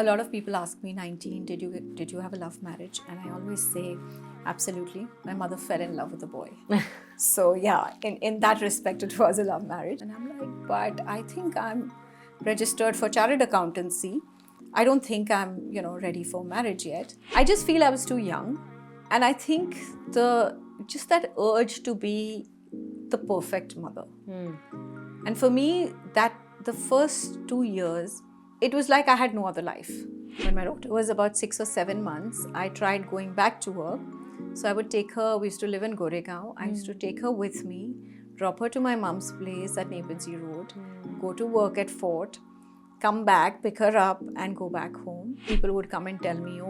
a lot of people ask me, 19, did you have a love marriage? And I always say, absolutely. My mother fell in love with a boy. So yeah, in that respect, it was a love marriage. And I'm like, but I think I'm registered for chartered accountancy. I don't think I'm, ready for marriage yet. I just feel I was too young. And I think just that urge to be the perfect mother. And for me, that the first 2 years, it was like I had no other life. When my daughter was about 6 or 7 months, I tried going back to work. So I would take her, we used to live in Goregaon. I used to take her with me, drop her to my mom's place at Nepenzi Road, go to work at Fort, come back, pick her up and go back home. People would come and tell me,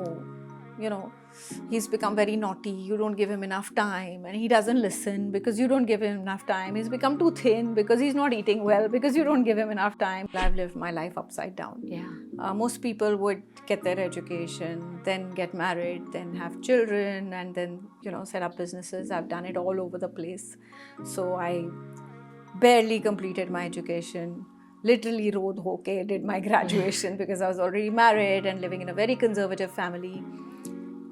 he's become very naughty, you don't give him enough time, and he doesn't listen because you don't give him enough time. He's become too thin because he's not eating well because you don't give him enough time. I've lived my life upside down. Most people would get their education, then get married, then have children, and then set up businesses. I've done it all over the place. So I barely completed my education, literally rode hoke, did my graduation because I was already married and living in a very conservative family,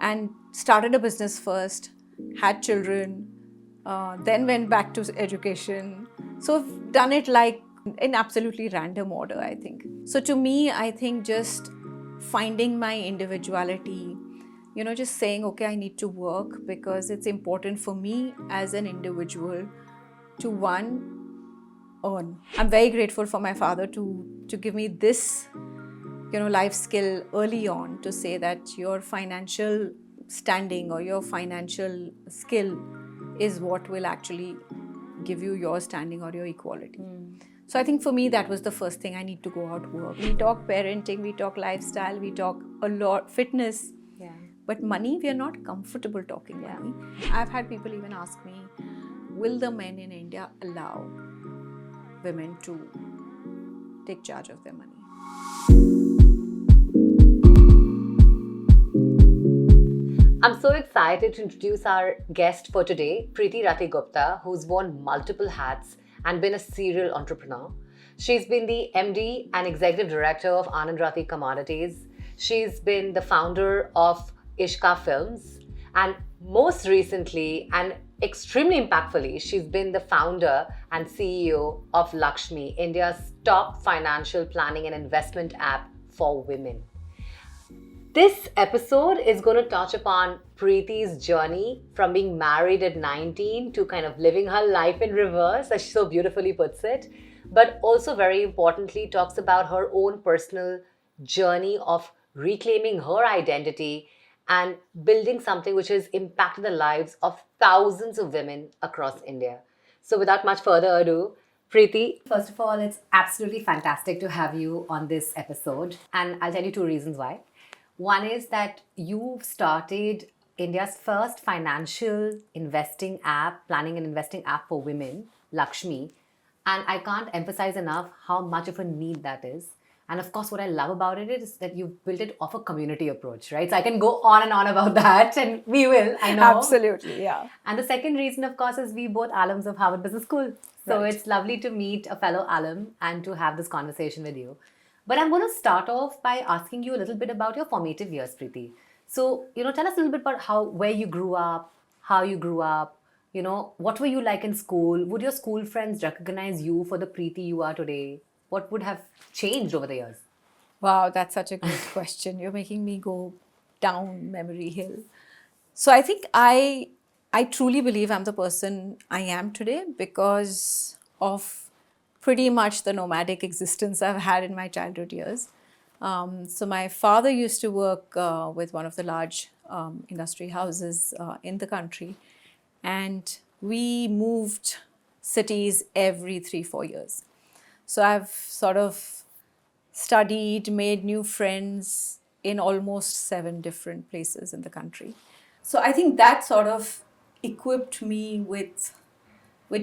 and started a business first, had children, then went back to education. So I've done it like in absolutely random order, I think. So to me, I think just finding my individuality, just saying, okay, I need to work because it's important for me as an individual to earn. I'm very grateful for my father to give me this life skill early on, to say that your financial standing or your financial skill is what will actually give you your standing or your equality. So I think for me, that was the first thing. I need to go out work. We talk parenting, we talk lifestyle, we talk a lot fitness. But money, we are not comfortable talking money. I've had people even ask me, will the men in India allow women to take charge of their money? I'm so excited to introduce our guest for today, Priti Rathi Gupta, who's worn multiple hats and been a serial entrepreneur. She's been the MD and Executive Director of Anand Rathi Commodities. She's been the founder of Ishka Films. And most recently and extremely impactfully, she's been the founder and CEO of LXME, India's top financial planning and investment app for women. This episode is going to touch upon Priti's journey from being married at 19 to kind of living her life in reverse, as she so beautifully puts it, but also very importantly talks about her own personal journey of reclaiming her identity and building something which has impacted the lives of thousands of women across India. So without much further ado, Priti, first of all, it's absolutely fantastic to have you on this episode. And I'll tell you two reasons why. One is that you've started India's first financial investing app, planning and investing app for women, LXME. And I can't emphasize enough how much of a need that is. And of course, what I love about it is that you've built it off a community approach, right? So I can go on and on about that, and we will, I know. Absolutely, yeah. And the second reason, of course, is we both alums of Harvard Business School. So It's lovely to meet a fellow alum and to have this conversation with you. But I'm going to start off by asking you a little bit about your formative years, Priti. So, tell us a little bit about where you grew up, how you grew up, what were you like in school? Would your school friends recognize you for the Priti you are today? What would have changed over the years? Wow, that's such a great question. You're making me go down memory hill. So I think I truly believe I'm the person I am today because of pretty much the nomadic existence I've had in my childhood years. So my father used to work with one of the large industry houses in the country, and we moved cities every 3-4 years. So I've sort of studied, made new friends in almost 7 different places in the country. So I think that sort of equipped me with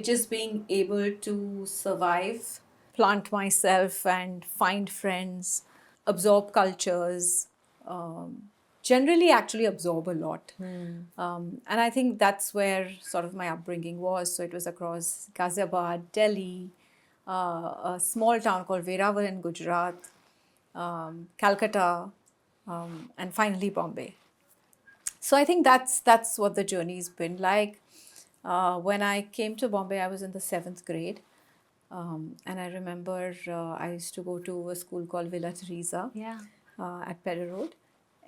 just being able to survive, plant myself and find friends, absorb cultures, generally actually absorb a lot. And I think that's where sort of my upbringing was. So it was across Ghaziabad, Delhi, a small town called Veeravar in Gujarat, Calcutta, and finally Bombay. So I think that's what the journey's been like. When I came to Bombay, I was in the 7th grade. And I remember I used to go to a school called Villa Teresa Yeah. at Perry Road.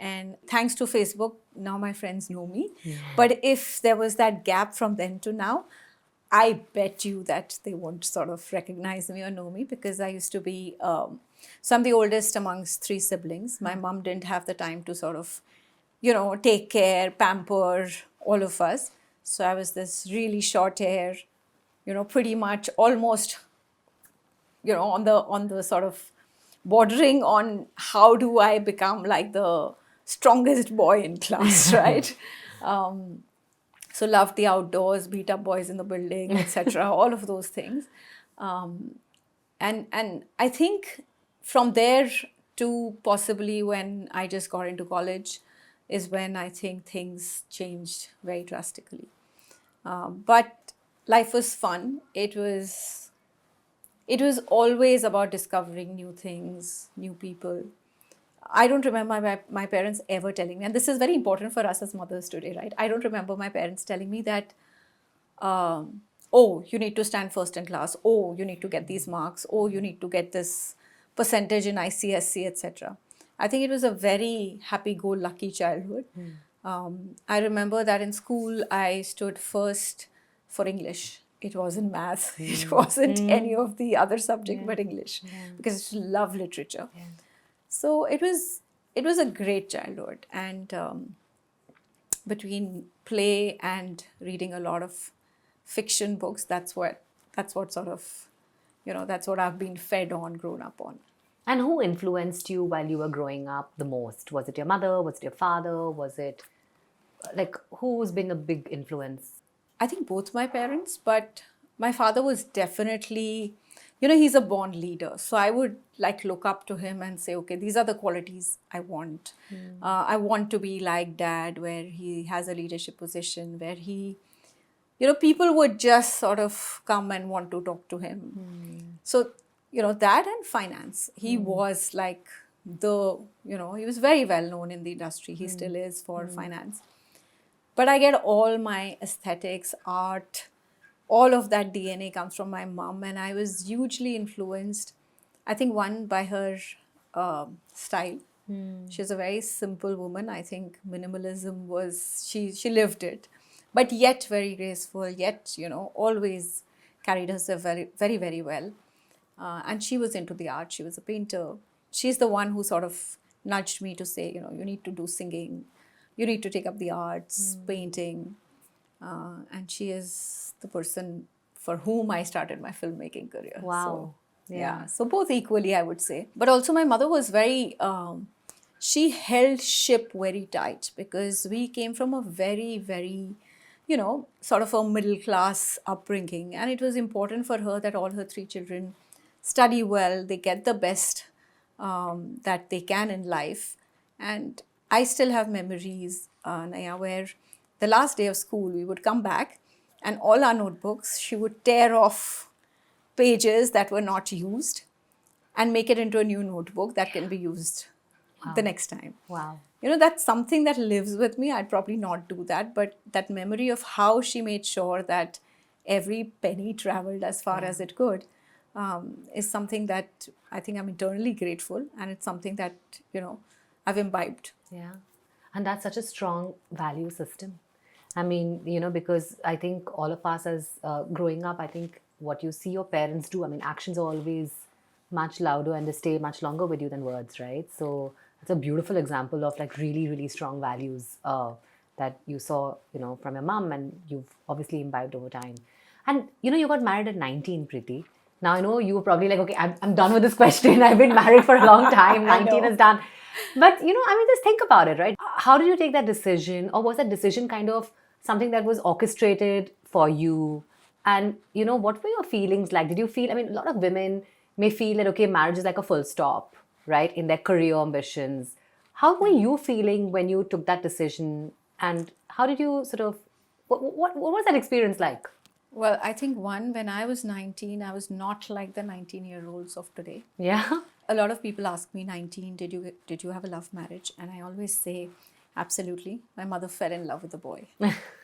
And thanks to Facebook, now my friends know me. But if there was that gap from then to now, I bet you that they won't sort of recognize me or know me, because I used to be, so I'm the oldest amongst 3 siblings. My mom didn't have the time to sort of, take care, pamper all of us. So I was this really short hair, pretty much almost, on the sort of bordering on how do I become like the strongest boy in class, right? So loved the outdoors, beat up boys in the building, etc. All of those things, and I think from there to possibly when I just got into college is when I think things changed very drastically. But life was fun. It was always about discovering new things, new people. I don't remember my parents ever telling me, and this is very important for us as mothers today, right? I don't remember my parents telling me that, oh, you need to stand first in class. Oh, you need to get these marks. Oh, you need to get this percentage in ICSC, etc. I think it was a very happy-go-lucky childhood. I remember that in school, I stood first for English. It wasn't math. It wasn't any of the other subject, but English, because I just love literature. So it was a great childhood, and between play and reading a lot of fiction books, that's what sort of, that's what I've been fed on, grown up on. And who influenced you while you were growing up the most? Was it your mother? Was it your father? Was it like who's been a big influence? I think both my parents, but my father was definitely, he's a born leader. So I would like look up to him and say, okay, these are the qualities I want. I want to be like dad, where he has a leadership position, where he, people would just sort of come and want to talk to him. So, that and finance. He was like he was very well known in the industry. He still is for finance. But I get all my aesthetics, art, all of that DNA comes from my mom, and I was hugely influenced, I think, one, by her style. She's a very simple woman. I think minimalism was, she lived it, but yet very graceful, yet, always carried herself very, very, very well. And she was into the art. She was a painter. She's the one who sort of nudged me to say, you need to do singing. You need to take up the arts, painting. And she is the person for whom I started my filmmaking career. Wow. So, yeah. So both equally, I would say. But also my mother was very, she held ship very tight, because we came from a very, very, sort of a middle class upbringing. And it was important for her that all her 3 children study well, they get the best that they can in life. And I still have memories, Naiyya, where the last day of school, we would come back and all our notebooks, she would tear off pages that were not used and make it into a new notebook that can be used the next time. Wow. That's something that lives with me. I'd probably not do that, but that memory of how she made sure that every penny traveled as far as it could is something that I think I'm eternally grateful, and it's something that, I've imbibed. Yeah. And that's such a strong value system. I mean, because I think all of us as growing up, I think what you see your parents do, I mean, actions are always much louder and they stay much longer with you than words, right? So it's a beautiful example of like really, really strong values that you saw, from your mom, and you've obviously imbibed over time. And, you got married at 19, Priti. Now, I know you were probably like, okay, I'm done with this question. I've been married for a long time. 19 is done. But, just think about it, right? How did you take that decision? Or was that decision kind of something that was orchestrated for you? And, what were your feelings like? Did you feel, a lot of women may feel that, okay, marriage is like a full stop, right? In their career ambitions. How were you feeling when you took that decision? And how did you sort of, what was that experience like? Well, I think when I was 19, I was not like the 19-year-olds of today. Yeah. a lot of people ask me, 19, did you have a love marriage? And I always say, absolutely. My mother fell in love with a boy.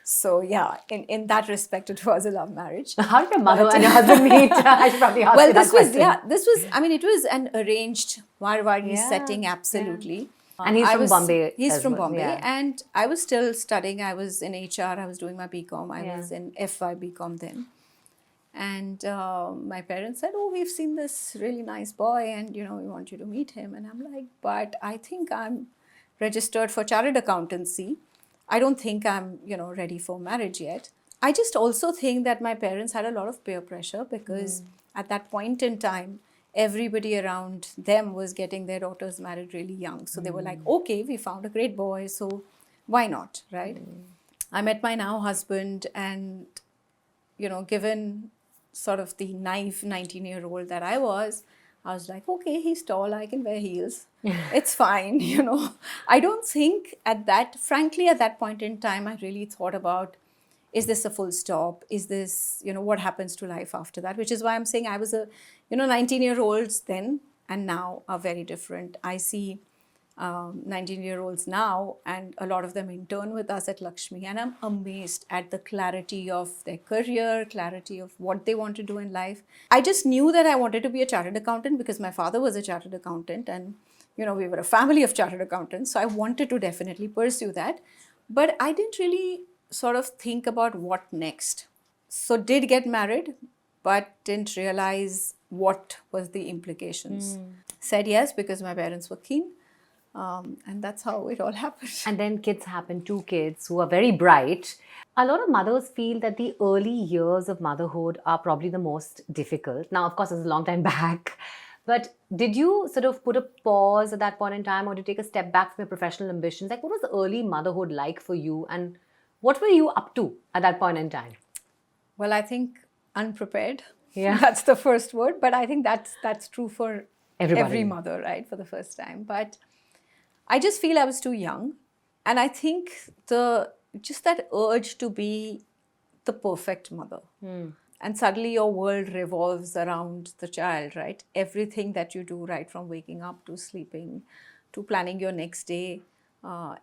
So yeah, in that respect, it was a love marriage. How did your mother and your husband meet? I should probably ask Well, you that question. this was, I mean, it was an arranged Marwari Yeah, setting, absolutely. And he's from Bombay He's as from well, Bombay, yeah. and I was still studying. I was in HR. I was doing my BCom. I Yeah. was in FY BCom then. And my parents said, "Oh, we've seen this really nice boy, and we want you to meet him." And I'm like, "But I think I'm registered for chartered accountancy. I don't think I'm ready for marriage yet." I just also think that my parents had a lot of peer pressure because at that point in time, everybody around them was getting their daughters married really young. So they were like, "Okay, we found a great boy, so why not?" Right? I met my now husband, and given sort of the naive 19-year-old that I was like, okay, he's tall, I can wear heels. It's fine, I don't think at that point in time, I really thought about, is this a full stop? Is this, what happens to life after that? Which is why I'm saying I was 19-year-olds then and now are very different. I see 19-year-olds now, and a lot of them intern with us at LXME, and I'm amazed at the clarity of their career, clarity of what they want to do in life. I just knew that I wanted to be a chartered accountant because my father was a chartered accountant, and we were a family of chartered accountants, so I wanted to definitely pursue that. But I didn't really sort of think about what next. So did get married, but didn't realize what was the implications. Said yes because my parents were keen. And that's how it all happened. And then kids happen, 2 kids who are very bright. A lot of mothers feel that the early years of motherhood are probably the most difficult. Now, of course, it's a long time back. But did you sort of put a pause at that point in time, or did you take a step back from your professional ambitions? Like, what was early motherhood like for you? And what were you up to at that point in time? Well, I think unprepared. Yeah. That's the first word. But I think that's true for Everybody. every mother, right? For the first time. But I just feel I was too young. And I think just that urge to be the perfect mother. And suddenly your world revolves around the child, right? Everything that you do, right from waking up to sleeping to planning your next day,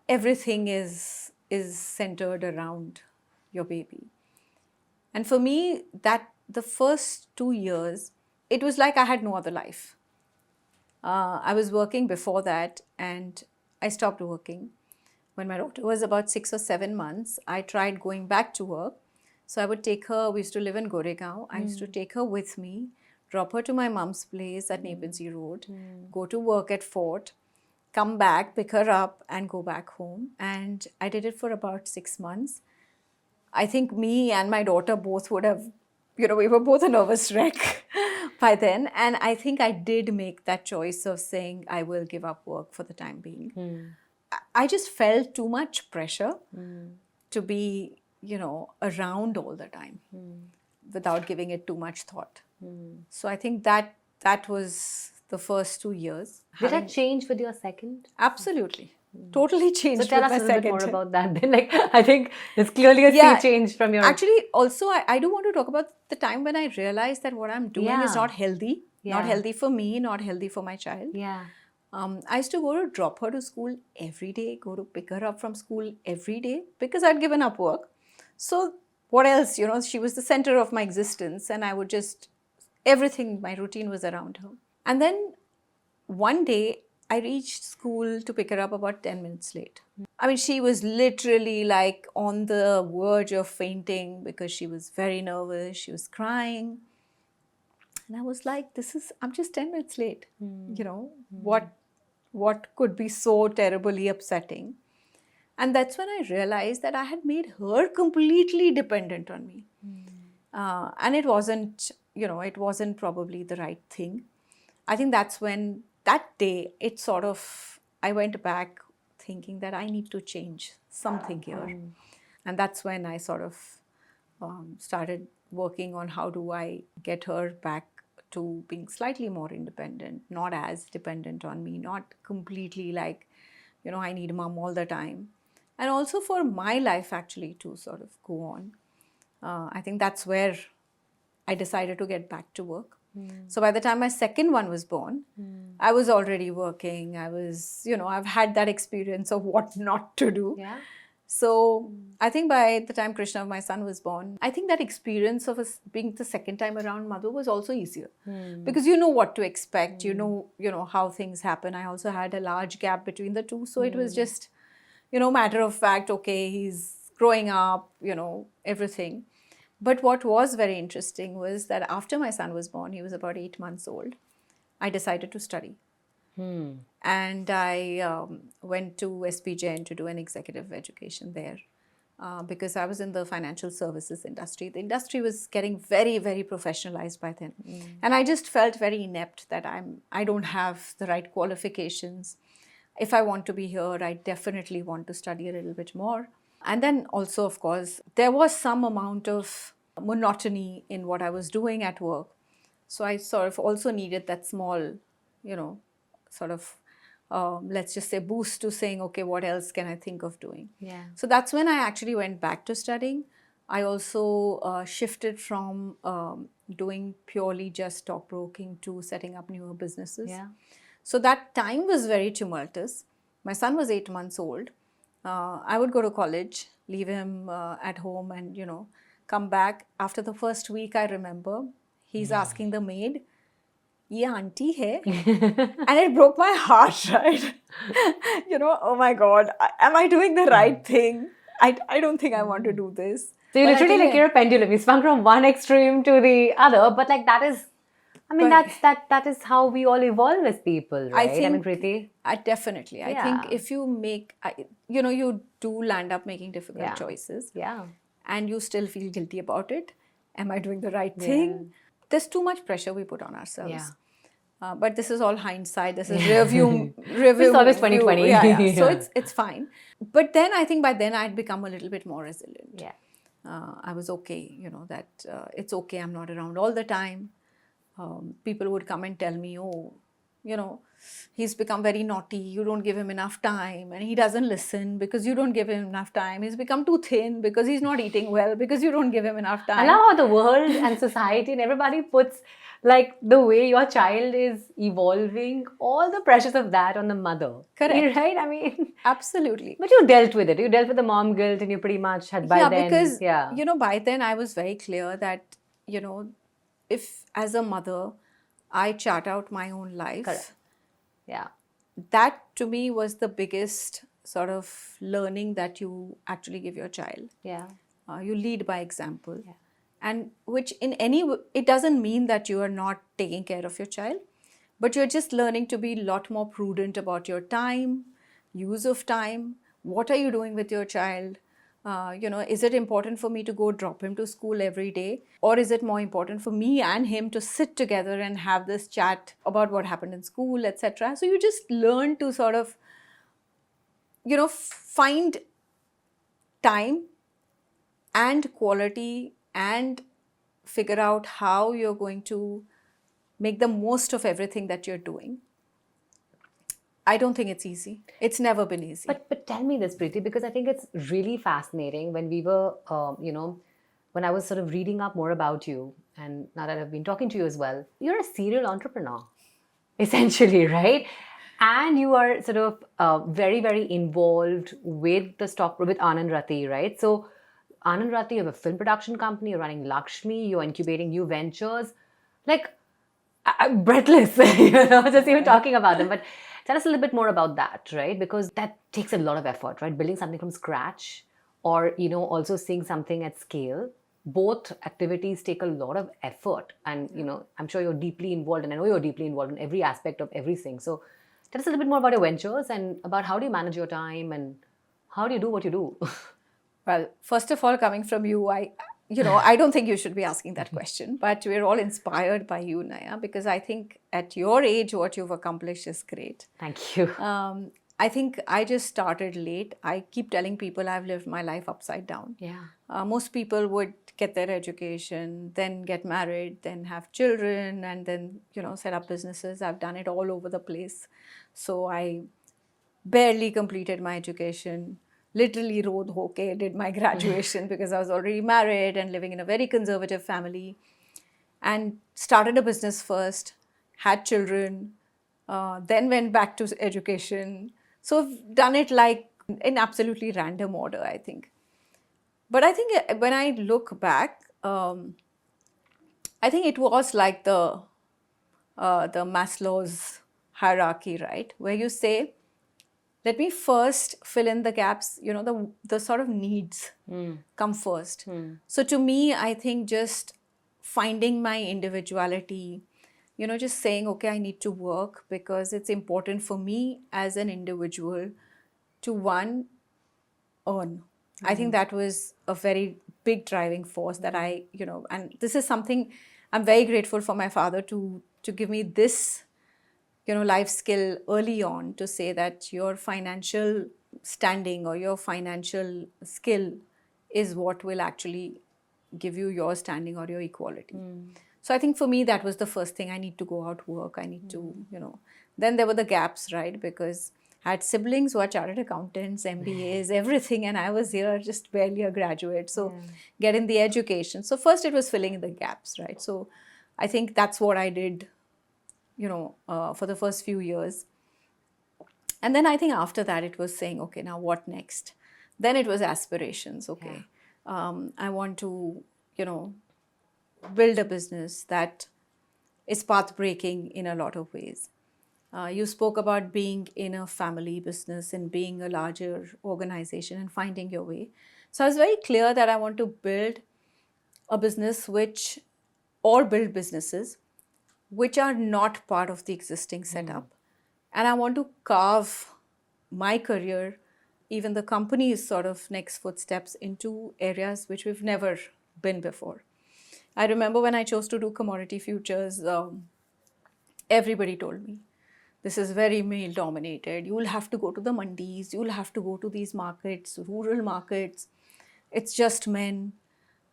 everything is centered around your baby. And for me, that the first 2 years, it was like I had no other life. I was working before that, and I stopped working. When my daughter was about 6 or 7 months, I tried going back to work. So I would take her, we used to live in Goregaon. I used to take her with me, drop her to my mom's place at Nepean Road, go to work at Fort, come back, pick her up, and go back home. And I did it for about 6 months. I think me and my daughter both would have, we were both a nervous wreck by then. And I think I did make that choice of saying I will give up work for the time being. I just felt too much pressure to be, around all the time without giving it too much thought. So I think that was the first 2 years. Did that change with your second? Absolutely. Totally changed. So tell with us my a little bit second. more about that. Then, like, I think there's clearly a sea change from your... Actually, also, I do want to talk about the time when I realized that what I'm doing is not healthy. Not healthy for me, not healthy for my child. Yeah. I used to go to drop her to school every day, go to pick her up from school every day because I'd given up work. So what else? She was the center of my existence, and I would just, everything, my routine was around her. And then one day, I reached school to pick her up about 10 minutes late. I mean, she was literally like on the verge of fainting because she was very nervous. She was crying. And I was like, I'm just 10 minutes late. What could be so terribly upsetting? And that's when I realized that I had made her completely dependent on me. And it wasn't probably the right thing. I think that's when, that day, I went back thinking that I need to change something here. And that's when I sort of started working on how do I get her back to being slightly more independent, not as dependent on me, not completely like, I need mom all the time. And also for my life actually to sort of go on. I think that's where I decided to get back to work. So by the time my second one was born, I was already working. I was, I've had that experience of what not to do. Yeah. So I think by the time Krishna, my son, was born, I think that experience of us being the second time around mother was also easier because you know what to expect. You know how things happen. I also had a large gap between the two, so it was just, matter of fact. Okay, he's growing up. Everything. But what was very interesting was that after my son was born, he was about 8 months old, I decided to study. And I went to SP Jain to do an executive education there because I was in the financial services industry. The industry was getting very, very professionalized by then. And I just felt very inept that I don't have the right qualifications. If I want to be here, I definitely want to study a little bit more. And then also, of course, there was some amount of monotony in what I was doing at work. So I sort of also needed that small, sort of, let's just say, boost to saying, okay, what else can I think of doing? Yeah. So that's when I actually went back to studying. I also shifted from doing purely just stockbroking to setting up newer businesses. Yeah. So that time was very tumultuous. My son was 8 months old. I would go to college, leave him at home and, come back. After the first week, I remember, he's asking the maid, "Ye auntie hai?" And it broke my heart, right? Oh my God, am I doing the right thing? I don't think I want to do this. So you But I literally think like you're a pendulum. You swung from one extreme to the other, but like that is, I mean, But- that is how we all evolve as people, right? I mean, think- Priti. Definitely. I Yeah. think if you make, you do land up making difficult Yeah. choices. Yeah. And you still feel guilty about it. Am I doing the right thing? There's too much pressure we put on ourselves. Yeah. But this is all hindsight. This is review. It's always 2020. Yeah. So Yeah. it's fine. But then I think by then I'd become a little bit more resilient. Yeah. I was okay, that it's okay. I'm not around all the time. People would come and tell me, oh, he's become very naughty. You don't give him enough time. And he doesn't listen because you don't give him enough time. He's become too thin because he's not eating well because you don't give him enough time. I love how the world and society and everybody puts like the way your child is evolving, all the pressures of that on the mother. Correct. Right? I mean, Absolutely. but you dealt with it. You dealt with the mom guilt and you pretty much had by then. Because, Yeah. by then I was very clear that, if as a mother, I chart out my own life. Correct. Yeah. That to me was the biggest sort of learning that you actually give your child. Yeah. You lead by example. Yeah. And which it doesn't mean that you are not taking care of your child, but you're just learning to be a lot more prudent about your time, use of time. What are you doing with your child? Is it important for me to go drop him to school every day? Or is it more important for me and him to sit together and have this chat about what happened in school, etc.? So you just learn to sort of, find time and quality and figure out how you're going to make the most of everything that you're doing. I don't think it's easy. It's never been easy. But tell me this, Priti, because I think it's really fascinating when we were, when I was sort of reading up more about you, and now that I've been talking to you as well, you're a serial entrepreneur, essentially, right? And you are sort of very, very involved with the stock, with Anand Rathi, right? So Anand Rathi, you have a film production company, you're running Lakshmi, you're incubating new ventures. Like, I'm breathless, just even talking about them. But tell us a little bit more about that, right? Because that takes a lot of effort, right? Building something from scratch or, also seeing something at scale. Both activities take a lot of effort. And, I'm sure you're deeply involved, and I know you're deeply involved in every aspect of everything. So tell us a little bit more about your ventures and about how do you manage your time and how do you do what you do? Well, first of all, coming from you, I don't think you should be asking that question, but we're all inspired by you, Naiyya, because I think at your age, what you've accomplished is great. Thank you. I think I just started late. I keep telling people I've lived my life upside down. Yeah. Most people would get their education, then get married, then have children, and then, set up businesses. I've done it all over the place. So I barely completed my education. Literally rode hoke, did my graduation because I was already married and living in a very conservative family. and started a business first, had children, then went back to education. So I've done it like in absolutely random order, I think. But I think when I look back, I think it was like the Maslow's hierarchy, right? Where you say, let me first fill in the gaps, the sort of needs come first. So to me, I think just finding my individuality, just saying, okay, I need to work because it's important for me as an individual to one, earn. I think that was a very big driving force that and this is something I'm very grateful for my father to give me this, life skill early on, to say that your financial standing or your financial skill is what will actually give you your standing or your equality. So I think for me, that was the first thing. I need to go out work. I need to, then there were the gaps, right? Because I had siblings who are chartered accountants, MBAs, everything. And I was here just barely a graduate. So getting the education. So first it was filling in the gaps, right? So I think that's what I did, for the first few years. And then I think after that, it was saying, okay, now what next? Then it was aspirations. Okay, I want to, build a business that is path breaking in a lot of ways. You spoke about being in a family business and being a larger organization and finding your way. So I was very clear that I want to build a business or build businesses which are not part of the existing setup. And I want to carve my career, even the company's sort of next footsteps, into areas which we've never been before. I remember when I chose to do commodity futures, everybody told me, this is very male dominated. You will have to go to the mandis, you will have to go to these markets, rural markets. It's just men.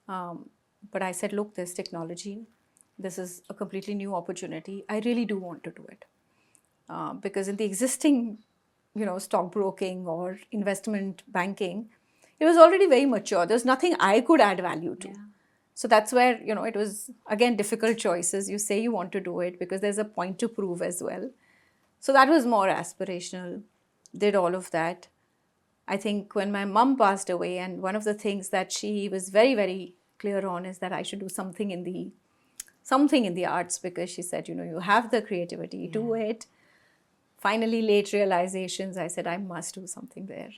But I said, look, there's technology. This is a completely new opportunity. I really do want to do it. Because in the existing, stockbroking or investment banking, it was already very mature. There's nothing I could add value to. So that's where, it was, again, difficult choices. You say you want to do it because there's a point to prove as well. So that was more aspirational, did all of that. I think when my mom passed away, and one of the things that she was very, very clear on is that I should do something in the arts, because she said, you have the creativity, do it. Finally, late realizations, I said, I must do something there.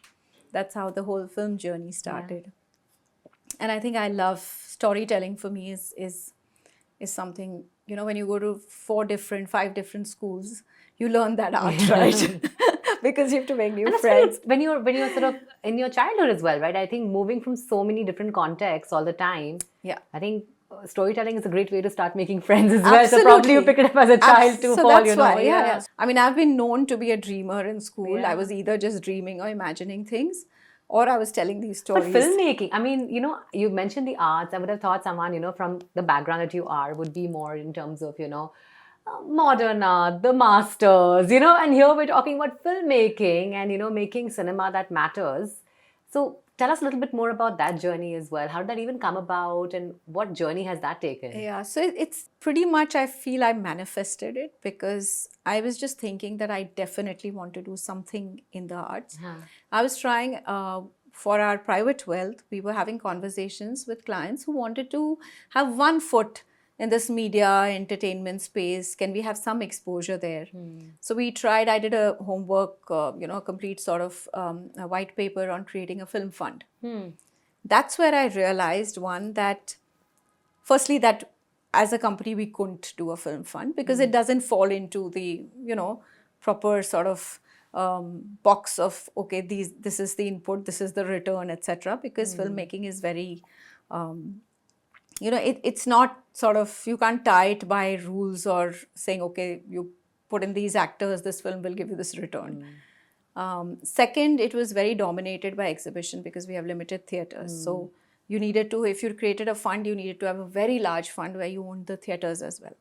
That's how the whole film journey started. And I think I love storytelling. For me is something, when you go to 5 different schools, you learn that art, right? Because you have to make new friends. When you're sort of in your childhood as well, right? I think moving from so many different contexts all the time. Yeah. I think storytelling is a great way to start making friends as well. So probably you pick it up as a child too. So that's why, yeah. I mean, I've been known to be a dreamer in school. I was either just dreaming or imagining things, or I was telling these stories. But filmmaking, I mean, you mentioned the arts. I would have thought someone, from the background that you are would be more in terms of, modern art, the masters, and here we're talking about filmmaking and, making cinema that matters. So tell us a little bit more about that journey as well. How did that even come about and what journey has that taken? Yeah, so it's pretty much, I feel I manifested it because I was just thinking that I definitely want to do something in the arts. I was trying for our private wealth, we were having conversations with clients who wanted to have one foot in this media entertainment space. Can we have some exposure there? So we tried, I did a homework, a complete sort of a white paper on creating a film fund. That's where I realized, one, that firstly, that as a company, we couldn't do a film fund because it doesn't fall into the, proper sort of box of, okay, this is the input, this is the return, etc. Because filmmaking is very, it's not sort of, you can't tie it by rules or saying, okay, you put in these actors, this film will give you this return. Second, it was very dominated by exhibition because we have limited theaters. So you needed to, if you created a fund, you needed to have a very large fund where you owned the theaters as well.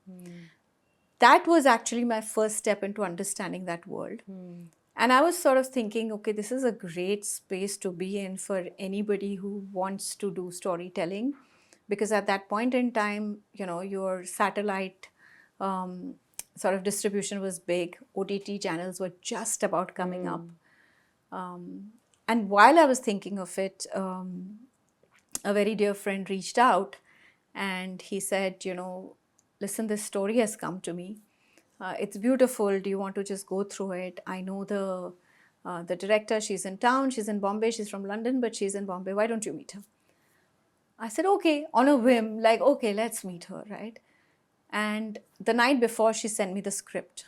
That was actually my first step into understanding that world. And I was sort of thinking, okay, this is a great space to be in for anybody who wants to do storytelling, because at that point in time, your satellite sort of distribution was big. OTT channels were just about coming up. And while I was thinking of it, a very dear friend reached out and he said, listen, this story has come to me. It's beautiful. Do you want to just go through it? I know the director. She's in town. She's in Bombay. She's from London, but she's in Bombay. Why don't you meet her? I said, okay, on a whim, like, okay, let's meet her, right? And the night before, she sent me the script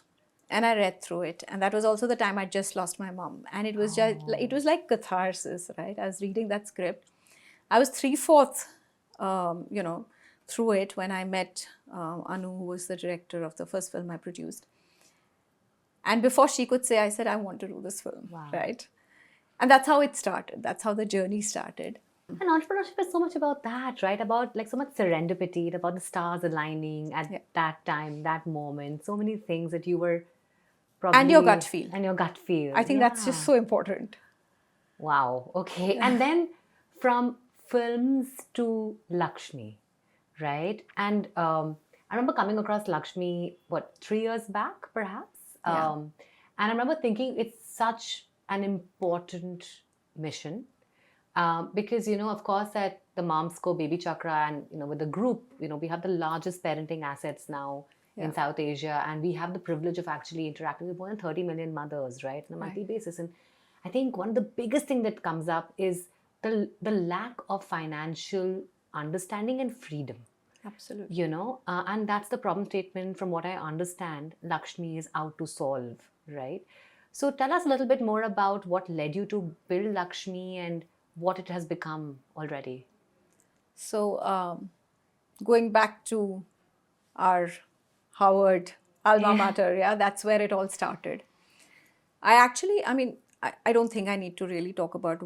and I read through it. And that was also the time I just lost my mom. And it was it was like catharsis, right? I was reading that script. I was 3/4, through it when I met Anu, who was the director of the first film I produced. And before she could say, I said, I want to do this film, right? And that's how it started. That's how the journey started. And entrepreneurship is so much about that, right? About like so much serendipity, about the stars aligning at that time, that moment. So many things that you were probably... And your gut feel. And your gut feel. I think that's just so important. Wow. Okay. And then from films to Lakshmi, right? And I remember coming across Lakshmi, 3 years back, perhaps? And I remember thinking it's such an important mission. Because, of course, at the Moms Co BabyChakra and, with the group, we have the largest parenting assets now in South Asia. And we have the privilege of actually interacting with more than 30 million mothers, right, on a monthly basis. And I think one of the biggest thing that comes up is the lack of financial understanding and freedom. Absolutely. And that's the problem statement from what I understand Lakshmi is out to solve, right? So tell us a little bit more about what led you to build Lakshmi and what it has become already. So going back to our Howard alma mater, that's where it all started. I don't think I need to really talk about,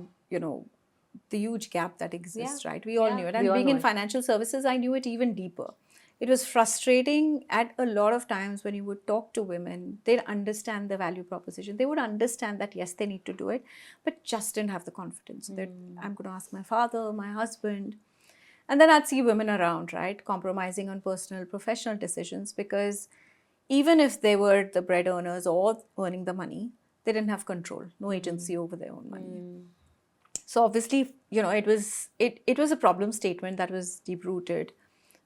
the huge gap that exists, right? We all knew it. And being in financial services, I knew it even deeper. It was frustrating at a lot of times when you would talk to women, they'd understand the value proposition. They would understand that, yes, they need to do it, but just didn't have the confidence that I'm going to ask my father, my husband. And then I'd see women around, right, compromising on personal, professional decisions because even if they were the bread earners or earning the money, they didn't have control, no agency over their own money. So obviously, it was a problem statement that was deep-rooted.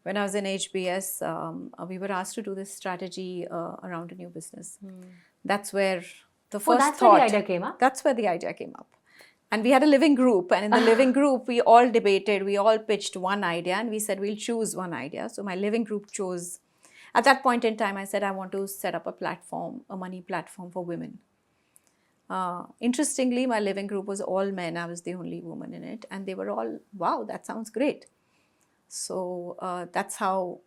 When I was in HBS, we were asked to do this strategy around a new business. That's where the first thought... where the idea came up? That's where the idea came up. And we had a living group. And in the living group, we all debated. We all pitched one idea. And we said, we'll choose one idea. So my living group chose... At that point in time, I said, I want to set up a platform, a money platform for women. Interestingly, my living group was all men. I was the only woman in it. And they were all, wow, that sounds great. So that's how,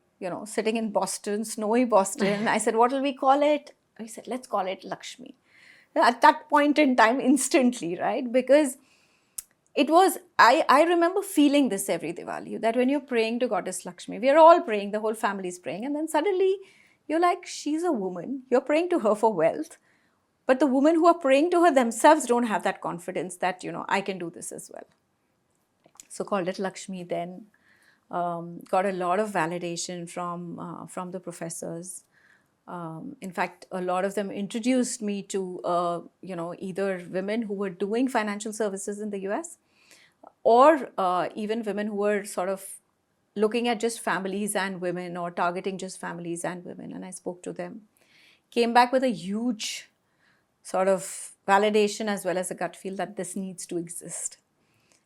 sitting in Boston, snowy Boston, I said, what will we call it? I said, let's call it Lakshmi. At that point in time, instantly, right? Because it was, I remember feeling this every Diwali, that when you're praying to Goddess Lakshmi, we are all praying, the whole family is praying. And then suddenly you're like, she's a woman. You're praying to her for wealth. But the women who are praying to her themselves don't have that confidence that, I can do this as well. So called it Lakshmi then. Got a lot of validation from the professors. In fact, a lot of them introduced me to, either women who were doing financial services in the US or even women who were sort of looking at just families and women or targeting just families and women. And I spoke to them. Came back with a huge sort of validation as well as a gut feel that this needs to exist.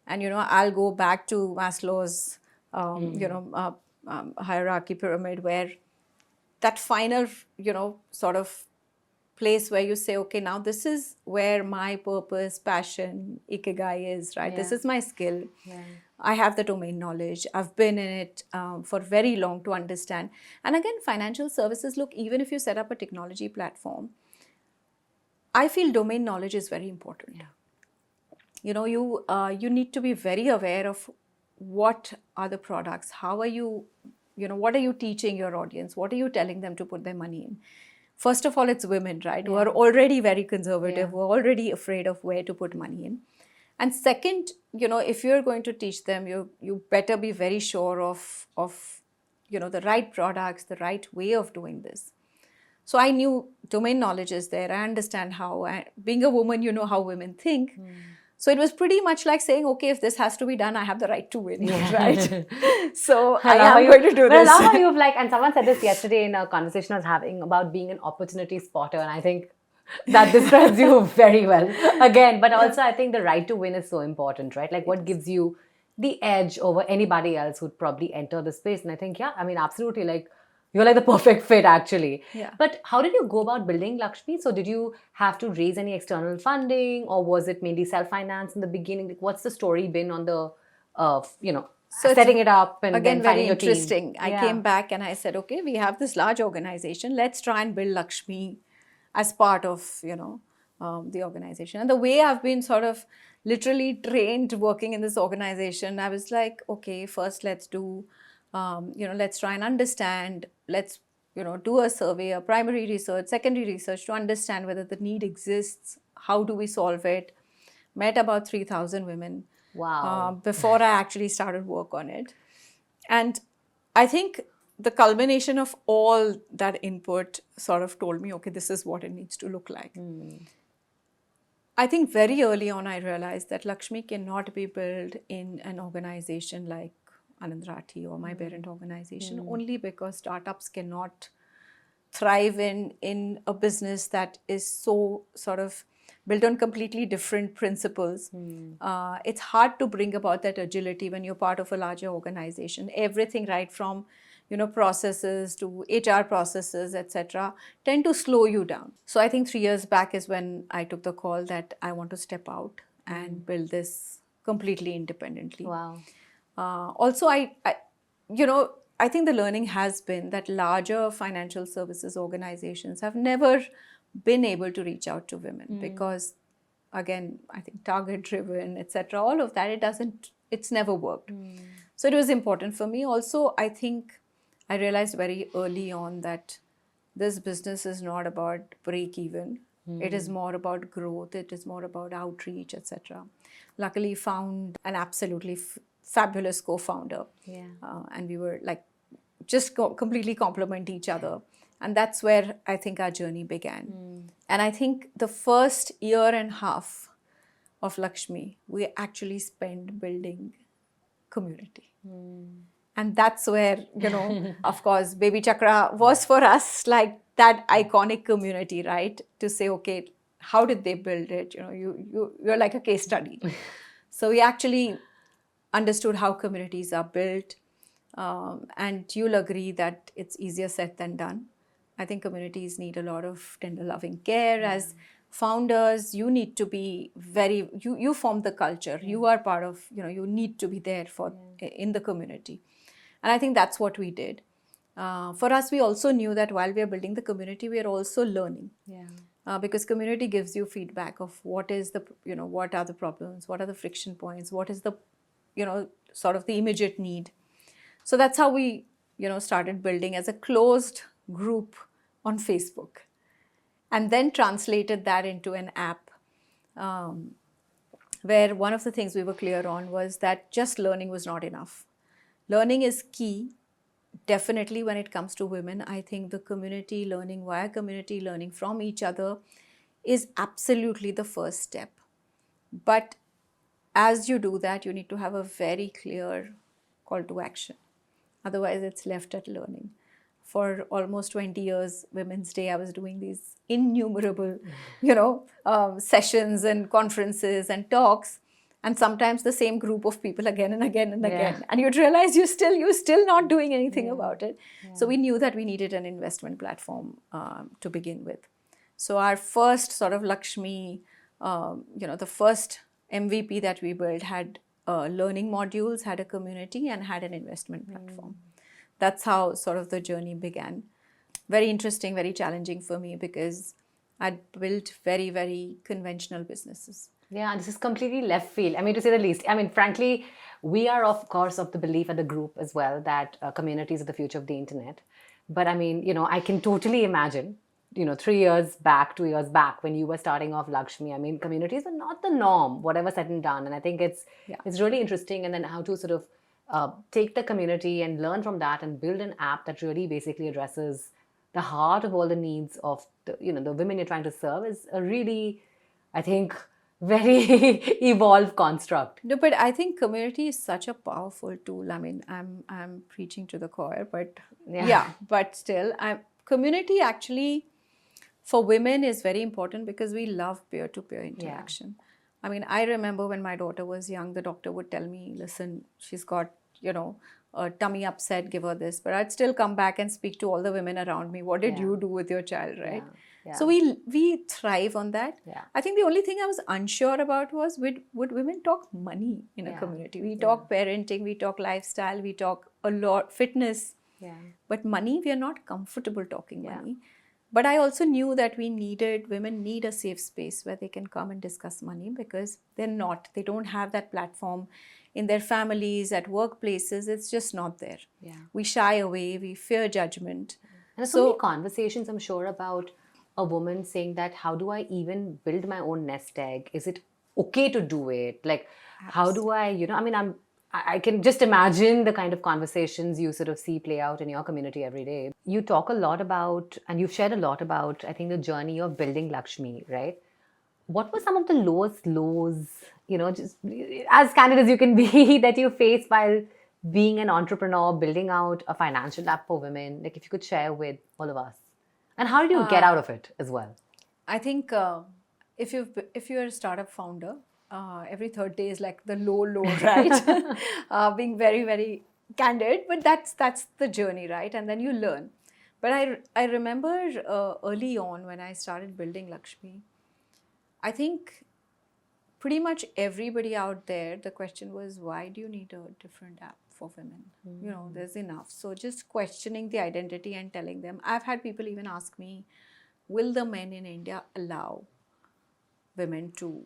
And, I'll go back to Maslow's hierarchy pyramid where that final, sort of place where you say, okay, now this is where my purpose, passion, ikigai is, right? This is my skill. I have the domain knowledge. I've been in it for very long to understand. And again, financial services, look, even if you set up a technology platform, I feel domain knowledge is very important. You need to be very aware of what are the products, how are you, what are you teaching your audience, what are you telling them to put their money in. First of all, it's women, right, who are already very conservative, who are already afraid of where to put money in. And second, if you're going to teach them, you better be very sure of the right products, the right way of doing this. So I knew domain knowledge is there. I understand how, being a woman, you know how women think. So it was pretty much like saying, okay, if this has to be done, I have the right to win, right? So I am going to do this. I love how you've and someone said this yesterday in a conversation I was having about being an opportunity spotter, and I think that describes you very well. Again, but also I think the right to win is so important, right? Like what gives you the edge over anybody else who'd probably enter the space. And I think, absolutely, like you're like the perfect fit actually. Yeah. But how did you go about building Lakshmi? So did you have to raise any external funding, or was it mainly self-finance in the beginning? Like, what's the story been on the, setting it up and again, then finding very your team? interesting. I came back and I said, okay, we have this large organization. Let's try and build Lakshmi as part of, the organization. And the way I've been sort of literally trained working in this organization, I was like, okay, first let's do, let's try and understand, let's, do a survey, a primary research, secondary research to understand whether the need exists, how do we solve it. Met about 3,000 women. Wow. Before I actually started work on it. And I think the culmination of all that input sort of told me, okay, this is what it needs to look like. I think very early on, I realized that Lakshmi cannot be built in an organization like Anand Rathi or my parent organization, only because startups cannot thrive in a business that is so sort of built on completely different principles. It's hard to bring about that agility when you're part of a larger organization. Everything right from processes to HR processes, etc., tend to slow you down. So I think 3 years back is when I took the call that I want to step out and build this completely independently. Wow. Also, I think the learning has been that larger financial services organizations have never been able to reach out to women because, again, I think target driven, etc., all of that, it's never worked. So it was important for me. Also, I think I realized very early on that this business is not about break even. It is more about growth. It is more about outreach, etc. Luckily, found an absolutely fabulous co-founder. And we were like, just completely complement each other. And that's where I think our journey began. And I think the first year and a half of Lakshmi, we actually spent building community. And that's where, of course, BabyChakra was for us like that iconic community, right? To say, okay, how did they build it? You're like a case study. So we actually understood how communities are built. And you'll agree that it's easier said than done. I think communities need a lot of tender loving care. As founders, you need to be you form the culture. You are part of, you need to be there in the community. And I think that's what we did. For us, we also knew that while we are building the community, we are also learning. Because community gives you feedback of what is the, what are the problems, what are the friction points, what is the, sort of the immediate need. So that's how we, started building as a closed group on Facebook, and then translated that into an app, where one of the things we were clear on was that just learning was not enough. Learning is key, definitely when it comes to women. I think the community learning via community learning from each other is absolutely the first step. But as you do that, you need to have a very clear call to action. Otherwise, it's left at learning. For almost 20 years, Women's Day, I was doing these innumerable, sessions and conferences and talks, and sometimes the same group of people again and again and again. And you'd realize you're still not doing anything about it. So we knew that we needed an investment platform to begin with. So our first sort of Lakshmi, the first MVP that we built had learning modules, had a community, and had an investment platform. That's how sort of the journey began. Very interesting, very challenging for me because I'd built very, very conventional businesses. Yeah, this is completely left field. I mean, to say the least. I mean, frankly, we are, of course, of the belief at the group as well that communities are the future of the internet. But I mean, I can totally imagine 3 years back, 2 years back, when you were starting off Lakshmi, I mean, communities were not the norm, whatever said and done. And I think it's really interesting. And then how to sort of take the community and learn from that and build an app that really basically addresses the heart of all the needs of the women you're trying to serve is a really, I think, very evolved construct. No, but I think community is such a powerful tool. I mean, I'm preaching to the choir, but but still, community actually for women is very important because we love peer-to-peer interaction. I mean, I remember when my daughter was young, the doctor would tell me, listen, she's got, a tummy upset, give her this. But I'd still come back and speak to all the women around me. What did you do with your child, right? So we thrive on that. I think the only thing I was unsure about was would women talk money in a community? We talk parenting, we talk lifestyle, we talk a lot fitness. But money, we are not comfortable talking money. But I also knew that women need a safe space where they can come and discuss money because they don't have that platform in their families, at workplaces. It's just not there. We shy away, we fear judgment. And there's so many conversations, I'm sure, about a woman saying that, how do I even build my own nest egg? Is it okay to do it? Like, how do I, I can just imagine the kind of conversations you sort of see play out in your community every day. You talk a lot about, and you've shared a lot about, I think, the journey of building Lakshmi, right? What were some of the lowest lows, just as candid as you can be, that you faced while being an entrepreneur, building out a financial app for women? Like, if you could share with all of us. And how did you get out of it as well? I think if you're a startup founder, every third day is like the low, right? Being very, very candid, but that's the journey, right? And then you learn. But I remember early on when I started building Lakshmi, I think pretty much everybody out there, the question was, why do you need a different app for women? There's enough. So just questioning the identity and telling them. I've had people even ask me, will the men in India allow women to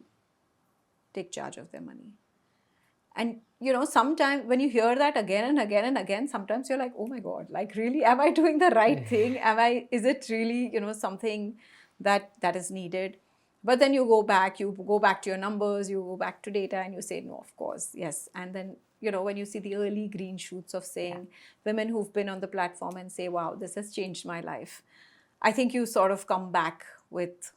take charge of their money? And, sometimes when you hear that again and again and again, sometimes you're like, oh my God, like really, am I doing the right thing? Is it really, something that is needed? But then you go back to your numbers, you go back to data and you say, no, of course, yes. And then, when you see the early green shoots of saying women who've been on the platform and say, wow, this has changed my life. I think you sort of come back with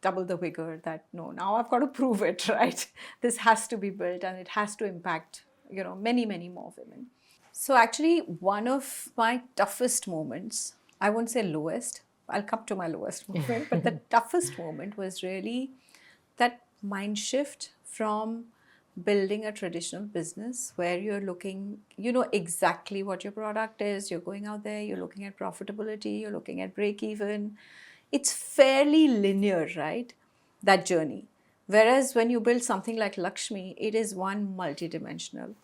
double the vigor that, no, now I've got to prove it, right? This has to be built and it has to impact, many, many more women. So actually, one of my toughest moments, I won't say lowest, I'll come to my lowest moment, but the toughest moment was really that mind shift from building a traditional business where you're looking, exactly what your product is, you're going out there, you're looking at profitability, you're looking at break even. It's fairly linear, right? That journey. Whereas when you build something like Lakshmi, it is one multidimensional.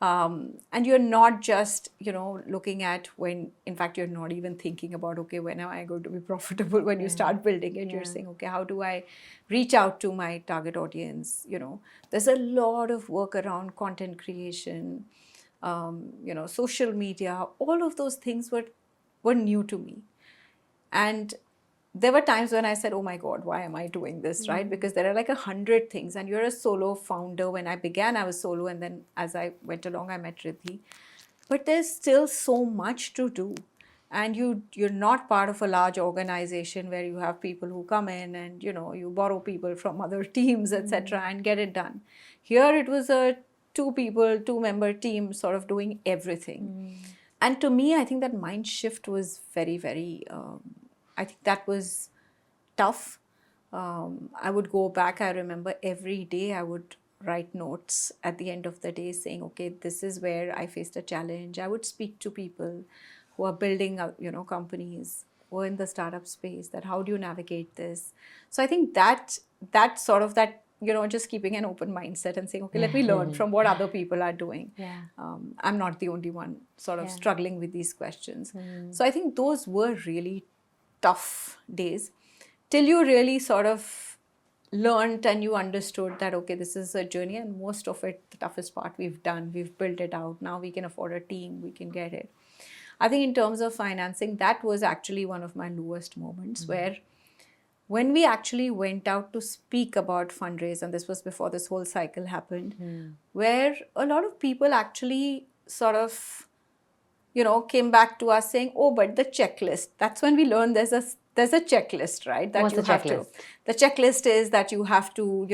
And you're not just, looking at when, in fact, you're not even thinking about, okay, when am I going to be profitable? When you start building it, you're saying, okay, how do I reach out to my target audience? There's a lot of work around content creation, social media. All of those things were new to me. And there were times when I said, oh my God, why am I doing this, right? Because there are like 100 things and you're a solo founder. When I began, I was solo. And then as I went along, I met Riddhi. But there's still so much to do. And you're not part of a large organization where you have people who come in and, you borrow people from other teams, etc., and get it done. Here it was a two-member team sort of doing everything. And to me, I think that mind shift was very, very... I think that was tough. I would go back. I remember every day I would write notes at the end of the day saying, okay, this is where I faced a challenge. I would speak to people who are building, companies who are in the startup space, that how do you navigate this? So I think that sort of that, just keeping an open mindset and saying, okay, let me learn from what other people are doing. I'm not the only one sort of struggling with these questions. So I think those were really tough days till you really sort of learned and you understood that, okay, this is a journey and most of it, the toughest part we've done, we've built it out. Now we can afford a team, we can get it. I think in terms of financing, that was actually one of my lowest moments where when we actually went out to speak about fundraise, and this was before this whole cycle happened, where a lot of people actually sort of, came back to us saying, oh, but the checklist, that's when we learned there's a checklist, right? That What's you the have checklist? The checklist is that you have to,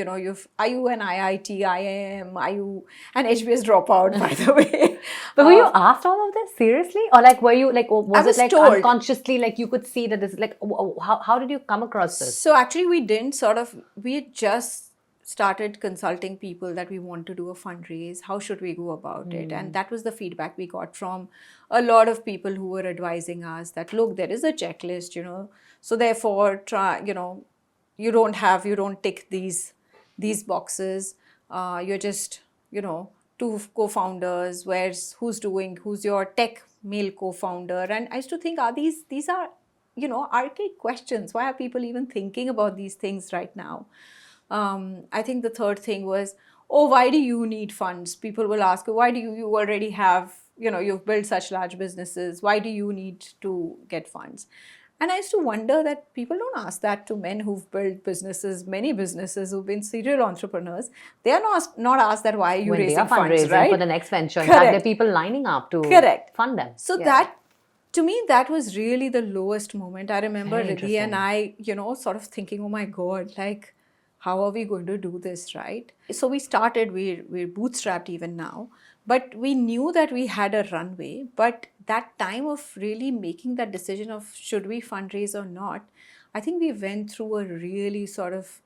are you an IIT, IIM, are you an HBS dropout, by the way? But were you asked all of this seriously? Or like, were you like, was it was like told. unconsciously, like you could see that this, like, how did you come across this? So actually we had just started consulting people that we want to do a fundraise. How should we go about it? And that was the feedback we got from a lot of people who were advising us that, look, there is a checklist, so therefore try, you don't tick these boxes. You're just, two co-founders, who's your tech male co-founder? And I used to think, these are archaic questions. Why are people even thinking about these things right now? I think the third thing was, oh, why do you need funds? People will ask, why do you already have, you've built such large businesses. Why do you need to get funds? And I used to wonder that people don't ask that to men who've built businesses, many businesses, who've been serial entrepreneurs. They are not asked that, why are you When they raising are funds, fundraising right? for the next venture. In Correct. fact, there are people lining up to fund them. So that, to me, that was really the lowest moment. I remember Very Riddhi and interesting. I, sort of thinking, oh my God, like, how are we going to do this, right? So we started, we're bootstrapped even now, but we knew that we had a runway. But that time of really making that decision of should we fundraise or not, I think we went through a really sort of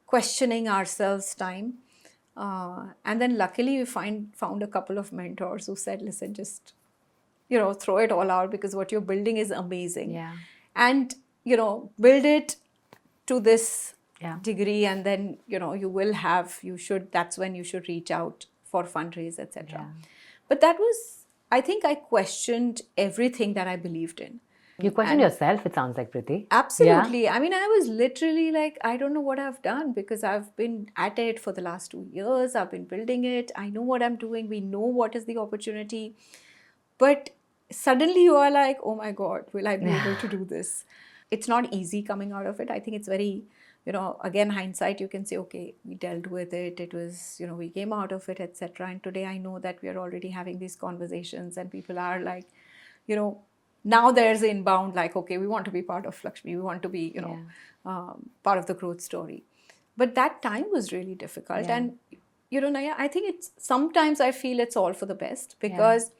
questioning ourselves time. And then luckily we found a couple of mentors who said, listen, just throw it all out, because what you're building is amazing. Yeah. And, build it to this Yeah. degree, and then, that's when you should reach out for fundraise, etc. Yeah. But that was, I think I questioned everything that I believed in. You questioned yourself, it sounds like, Priti. Absolutely. Yeah? I mean, I was literally like, I don't know what I've done, because I've been at it for the last 2 years. I've been building it. I know what I'm doing. We know what is the opportunity. But suddenly you are like, oh my God, will I be able to do this? It's not easy coming out of it. I think it's very, again, hindsight, you can say, okay, we dealt with it. It was, we came out of it, etc. And today I know that we are already having these conversations, and people are like, now there's inbound, like, okay, we want to be part of Lakshmi. We want to be, part of the growth story. But that time was really difficult. Yeah. And, Naiyya, I think sometimes I feel it's all for the best, because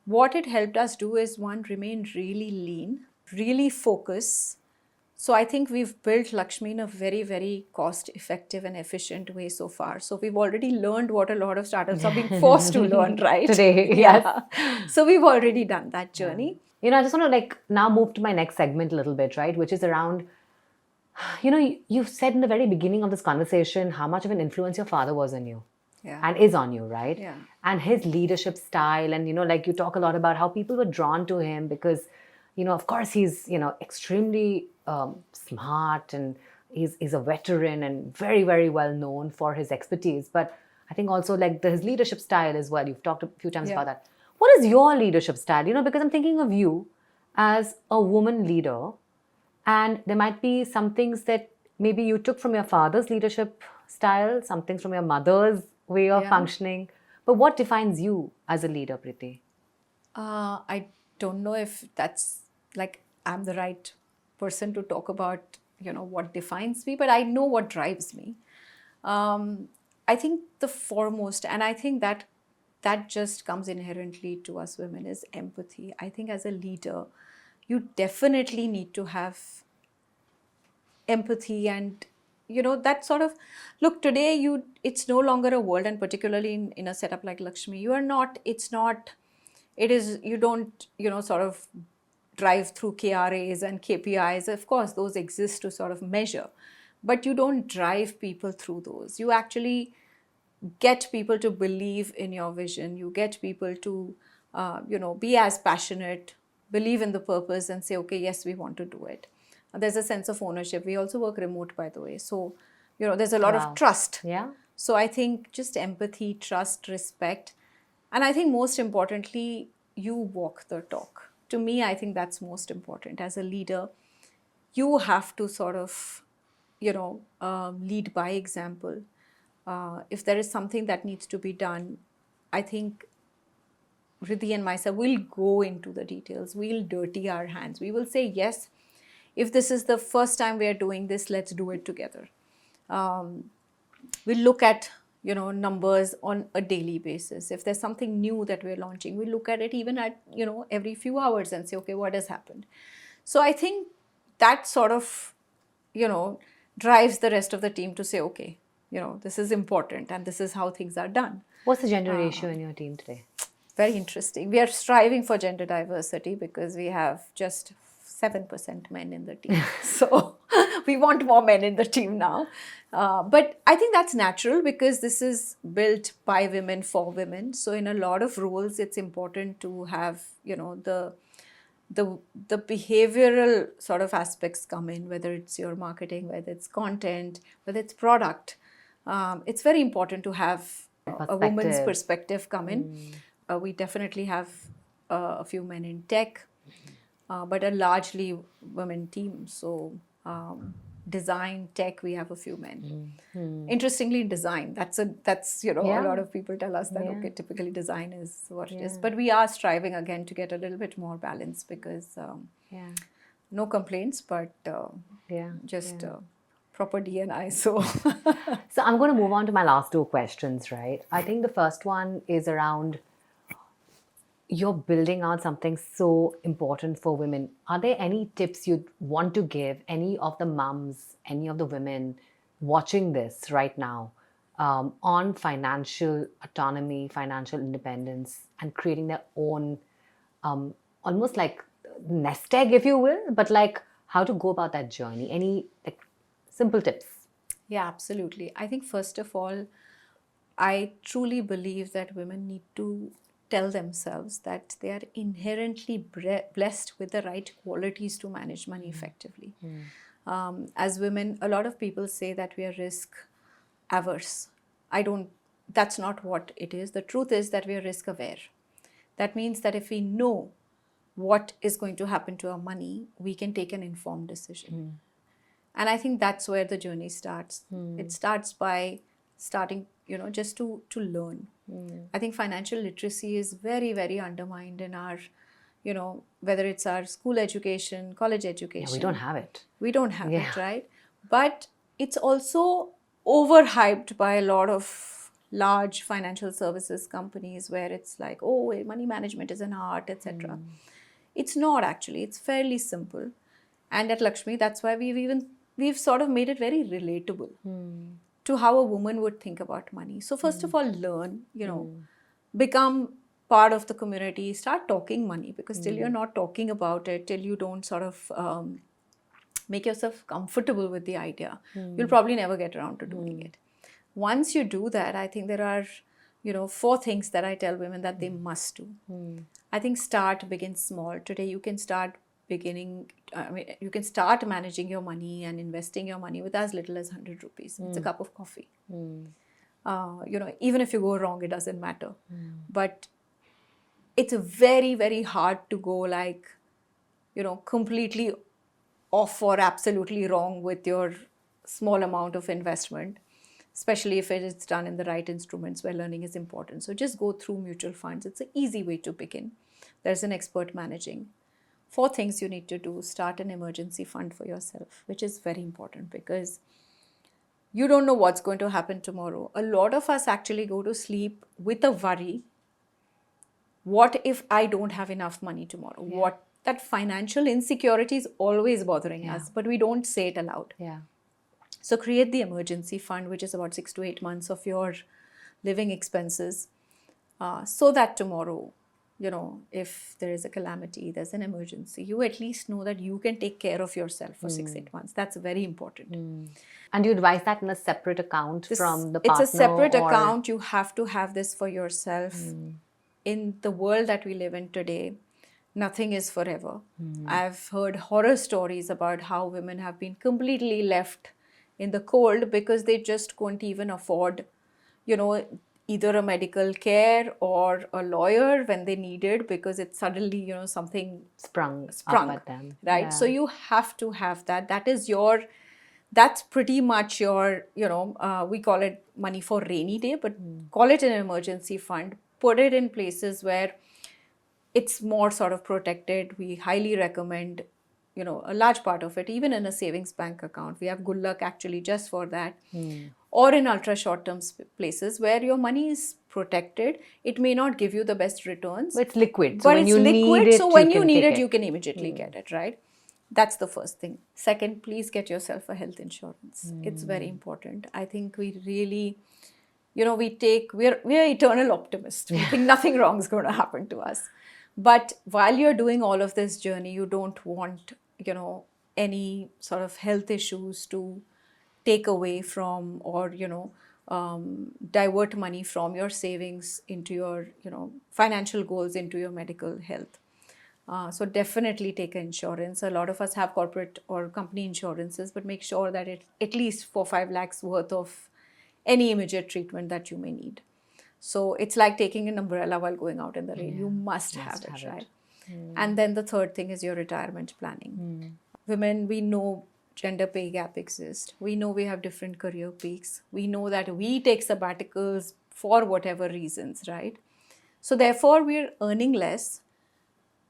what it helped us do is, one, remain really lean, really focus. So I think we've built Lakshmi in a very, very cost-effective and efficient way so far. So we've already learned what a lot of startups are being forced to learn, right? Today, Yeah. So we've already done that journey. I just want to now move to my next segment a little bit, right? Which is around, you said in the very beginning of this conversation how much of an influence your father was on you. Yeah. And is on you, right? Yeah. And his leadership style, and you talk a lot about how people were drawn to him because, of course he's, extremely smart, and he's a veteran and very, very well known for his expertise. But I think also his leadership style as well. You've talked a few times about that. What is your leadership style? Because I'm thinking of you as a woman leader, and there might be some things that maybe you took from your father's leadership style, some things from your mother's way of functioning. But what defines you as a leader, Priti? I don't know if that's I'm the right person to talk about, what defines me, but I know what drives me. I think the foremost, and I think that just comes inherently to us women, is empathy. I think as a leader, you definitely need to have empathy, and that sort of, look, today it's no longer a world, and particularly in a setup like Lakshmi, you don't sort of drive through KRAs and KPIs. Of course those exist to sort of measure, but you don't drive people through those. You actually get people to believe in your vision. You get people to be as passionate, believe in the purpose, and say, okay, yes, we want to do it. There's a sense of ownership. We also work remote, by the way. So, there's a lot of trust. Yeah. So I think just empathy, trust, respect. And I think most importantly, you walk the talk. to me, I think that's most important. As a leader, you have to sort of, lead by example. If there is something that needs to be done, I think Riddhi and myself will go into the details. We'll dirty our hands. We will say, yes, if this is the first time we are doing this, let's do it together. We'll look at, numbers on a daily basis. If there's something new that we're launching, we look at it even at, every few hours and say, okay, what has happened? So I think that sort of, drives the rest of the team to say, okay, this is important and this is how things are done. What's the gender ratio in your team today? Very interesting. We are striving for gender diversity because we have just 7% men in the team. So we want more men in the team now. But I think that's natural because this is built by women for women. So in a lot of roles, it's important to have, the behavioral sort of aspects come in, whether it's your marketing, whether it's content, whether it's product. It's very important to have a woman's perspective come in. We definitely have a few men in tech, but a largely women team. So design, tech, we have a few men. Interestingly, in design, that's a lot of people tell us that okay, typically design is what it is. But we are striving again to get a little bit more balance because no complaints, but proper D&I. So I'm going to move on to my last two questions, right? I think the first one is around you're building out something so important for women. Are there any tips you'd want to give any of the mums, any of the women watching this right now on financial autonomy, financial independence, and creating their own almost like nest egg, if you will, but like how to go about that journey? Any like simple tips? Yeah, absolutely. I think first of all, I truly believe that women need to tell themselves that they are inherently blessed with the right qualities to manage money effectively. As women, a lot of people say that we are risk averse. That's not what it is. The truth is that we are risk aware. That means that if we know what is going to happen to our money, we can take an informed decision. And I think that's where the journey starts. It starts by starting, just to learn. I think financial literacy is very, very undermined in our, whether it's our school education, college education. Yeah, we don't have it. We don't have it, right? But it's also overhyped by a lot of large financial services companies where it's like, oh, money management is an art, etc. It's not actually. It's fairly simple. And at Lakshmi, that's why we've sort of made it very relatable to how a woman would think about money. So first of all, learn, become part of the community, start talking money, because till you're not talking about it, till you don't sort of make yourself comfortable with the idea, you'll probably never get around to doing it. Once you do that, I think there are, 4 things that I tell women that they must do. I think begin small. Today you can start you can start managing your money and investing your money with as little as 100 rupees. It's a cup of coffee. Even if you go wrong, it doesn't matter. But it's very, very hard to go like, completely off or absolutely wrong with your small amount of investment, especially if it is done in the right instruments where learning is important. So just go through mutual funds. It's an easy way to begin. There's an expert managing. 4 things you need to do. Start an emergency fund for yourself, which is very important because you don't know what's going to happen tomorrow. A lot of us actually go to sleep with a worry. What if I don't have enough money tomorrow? That financial insecurity is always bothering us, but we don't say it aloud. So create the emergency fund, which is about 6 to 8 months of your living expenses, so that tomorrow, if there is a calamity, there's an emergency, you at least know that you can take care of yourself for 6-8 months. That's very important. And you advise that in a separate account from the partner? It's a separate account. You have to have this for yourself. In the world that we live in today, nothing is forever. I've heard horror stories about how women have been completely left in the cold because they just couldn't even afford, either a medical care or a lawyer when they needed, because it's suddenly, something Sprung sprung, up at them. right? Yeah. So you have to have that. That's pretty much your, we call it money for rainy day, but call it an emergency fund. Put it in places where it's more sort of protected. We highly recommend, a large part of it, even in a savings bank account. We have Good Luck actually just for that. Or in ultra short term places where your money is protected. It may not give you the best returns. But it's liquid. So when it's you liquid. need it, So when you can need take it, you can immediately get it, right? That's the first thing. Second, please get yourself a health insurance. It's very important. I think we really, we're eternal optimists. We think nothing wrong is going to happen to us. But while you're doing all of this journey, you don't want, any sort of health issues to take away from, or, divert money from your savings into your, financial goals, into your medical health. So definitely take an insurance. A lot of us have corporate or company insurances, but make sure that it's at least 4-5 lakhs worth of any immediate treatment that you may need. So it's like taking an umbrella while going out in the rain. You must have it, right? And then the third thing is your retirement planning. Women, we know gender pay gap exists. We know we have different career peaks. We know that we take sabbaticals for whatever reasons, right? So therefore, we're earning less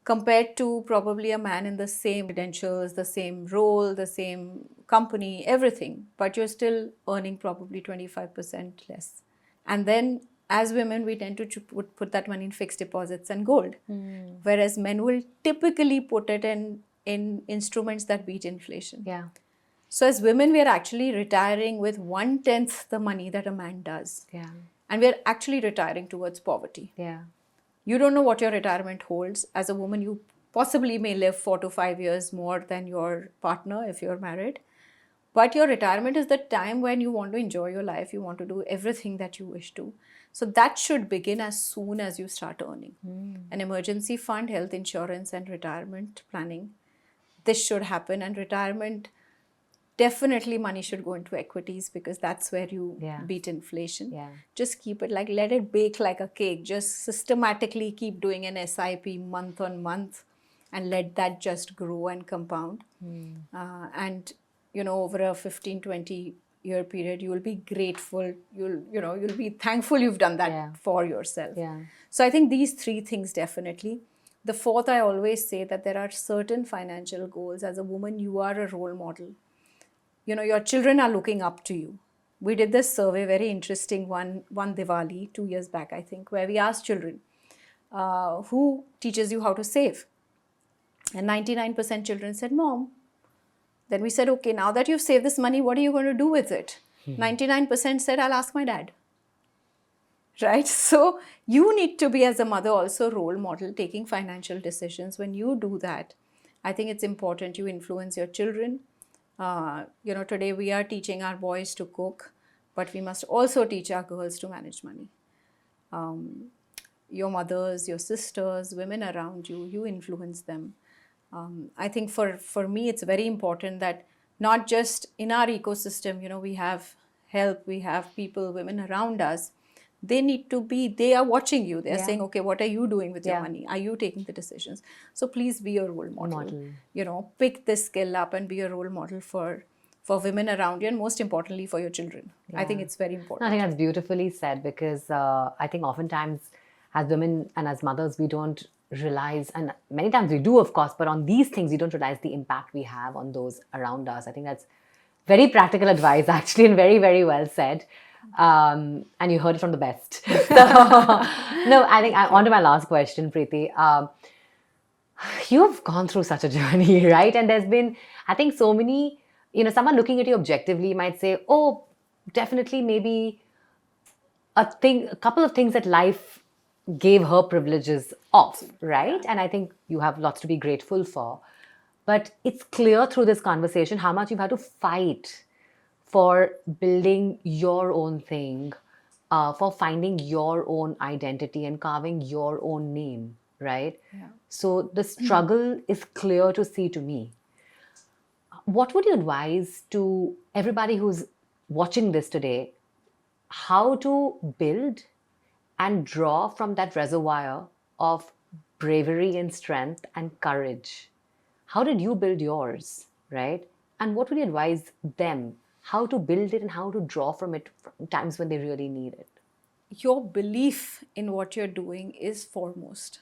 compared to probably a man in the same credentials, the same role, the same company, everything, but you're still earning probably 25% less. And then as women, we tend to put that money in fixed deposits and gold, whereas men will typically put it in instruments that beat inflation. Yeah. So as women, we are actually retiring with 1/10 the money that a man does. Yeah. And we're actually retiring towards poverty. Yeah. You don't know what your retirement holds. As a woman, you possibly may live 4 to 5 years more than your partner if you're married. But your retirement is the time when you want to enjoy your life. You want to do everything that you wish to. So that should begin as soon as you start earning. An emergency fund, health insurance, and retirement planning. This should happen. And retirement, definitely money should go into equities, because that's where you beat inflation. Just keep it let it bake like a cake. Just systematically keep doing an SIP month on month and let that just grow and compound. And, over a 15-20 year period, you will be grateful. You'll be thankful you've done that for yourself. So I think these three things definitely. The fourth, I always say that there are certain financial goals. As a woman, you are a role model. Your children are looking up to you. We did this survey, very interesting one Diwali, 2 years back, I think, where we asked children, who teaches you how to save? And 99% children said, Mom. Then we said, okay, now that you've saved this money, what are you going to do with it? 99% said, I'll ask my dad. Right? So you need to be, as a mother, also role model, taking financial decisions. When you do that, I think it's important you influence your children. Today we are teaching our boys to cook, but we must also teach our girls to manage money. Your mothers, your sisters, women around you, you influence them. I think for me, it's very important that not just in our ecosystem, we have help, we have people, women around us. They are watching you. They're saying, okay, what are you doing with your money? Are you taking the decisions? So please be a role model. Pick this skill up and be a role model for women around you, and most importantly, for your children. I think it's very important. I think that's beautifully said, because I think oftentimes as women and as mothers, we don't realize, and many times we do, of course, but on these things, we don't realize the impact we have on those around us. I think that's very practical advice, actually, and very, very well said. And you heard it from the best. So, no, I think on to my last question, Priti. You've gone through such a journey, right? And there's been, I think, so many, someone looking at you objectively might say, oh, definitely maybe a couple of things that life gave her privileges of, right? And I think you have lots to be grateful for. But it's clear through this conversation how much you've had to fight for building your own thing, for finding your own identity and carving your own name, right? So the struggle is clear to see to me. What would you advise to everybody who's watching this today, how to build and draw from that reservoir of bravery and strength and courage. How did you build yours, right? And what would you advise them? How to build it and how to draw from it from times when they really need it? Your belief in what you're doing is foremost.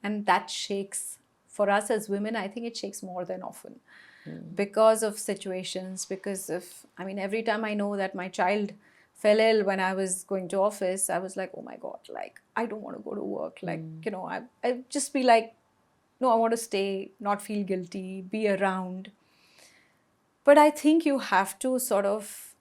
And that shakes, for us as women, I think it shakes more than often because of situations, because of, I mean, every time I know that my child fell ill when I was going to office, I was like, oh my God, like, I don't want to go to work. Like, you know, I just be like, no, I want to stay, not feel guilty, be around. But I think you have to sort of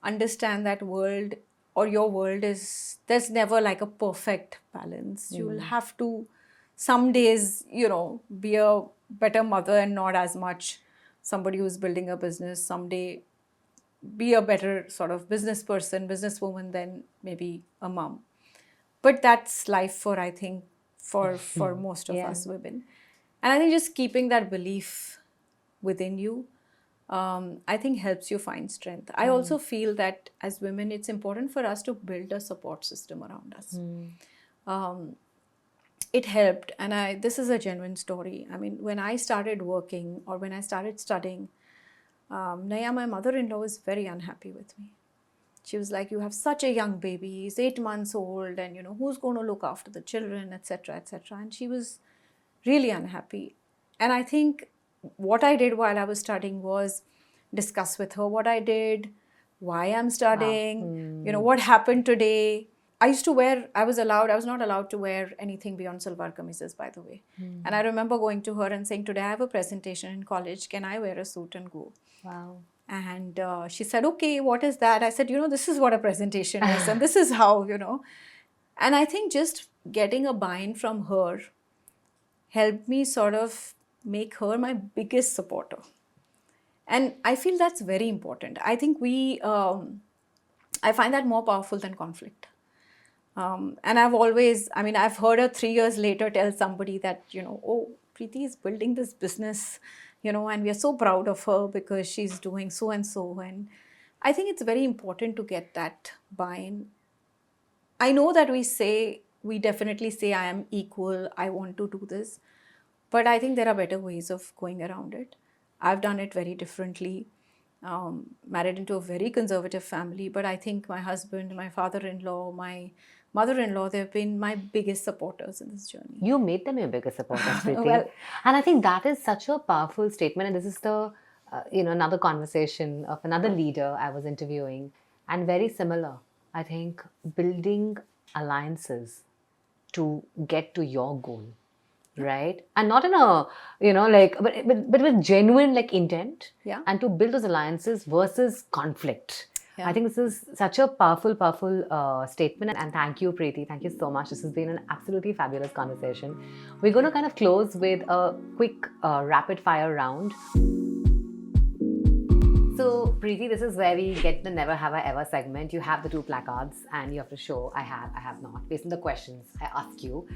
understand that world, or your world is, there's never like a perfect balance. You'll have to some days, you know, be a better mother and not as much somebody who's building a business. Someday be a better sort of business person, businesswoman than maybe a mom. But that's life for, I think, for most of us women. And I think just keeping that belief within you, I think helps you find strength. I also feel that as women, it's important for us to build a support system around us. It helped, and this is a genuine story. I mean, when I started working or when I started studying, Naiyya, my mother-in-law, was very unhappy with me. She was like, you have such a young baby, he's 8 months old, and you know, who's going to look after the children, etc., etc. And she was really unhappy. And I think what I did while I was studying was discuss with her what I did, why I'm studying, you know, what happened today. I was not allowed to wear anything beyond salwar kameezes, by the way. And I remember going to her and saying, today I have a presentation in college, can I wear a suit and go? Wow. And she said, okay, what is that? I said, you know, this is what a presentation is, and this is how, you know. And I think just getting a buy-in from her helped me sort of make her my biggest supporter. And I feel that's very important. I think I find that more powerful than conflict. And I've heard her 3 years later tell somebody that, you know, oh, Priti is building this business, you know, and we are so proud of her because she's doing so and so. And I think it's very important to get that buy-in. I know that we definitely say, I am equal, I want to do this. But I think there are better ways of going around it. I've done it very differently. Married into a very conservative family, but I think my husband, my father-in-law, my mother-in-law, they've been my biggest supporters in this journey. You made them your biggest supporters, Priti. Well, and I think that is such a powerful statement. And this is the, another conversation of another leader I was interviewing. And very similar, I think, building alliances to get to your goal. Right? And not in a, but with genuine intent. Yeah. And to build those alliances versus conflict. Yeah. I think this is such a powerful statement. And thank you, Priti. Thank you so much. This has been an absolutely fabulous conversation. We're going to kind of close with a quick rapid fire round. So, Priti, this is where we get the Never Have I Ever segment. You have the 2 placards and you have to show I have not. Based on the questions I ask you.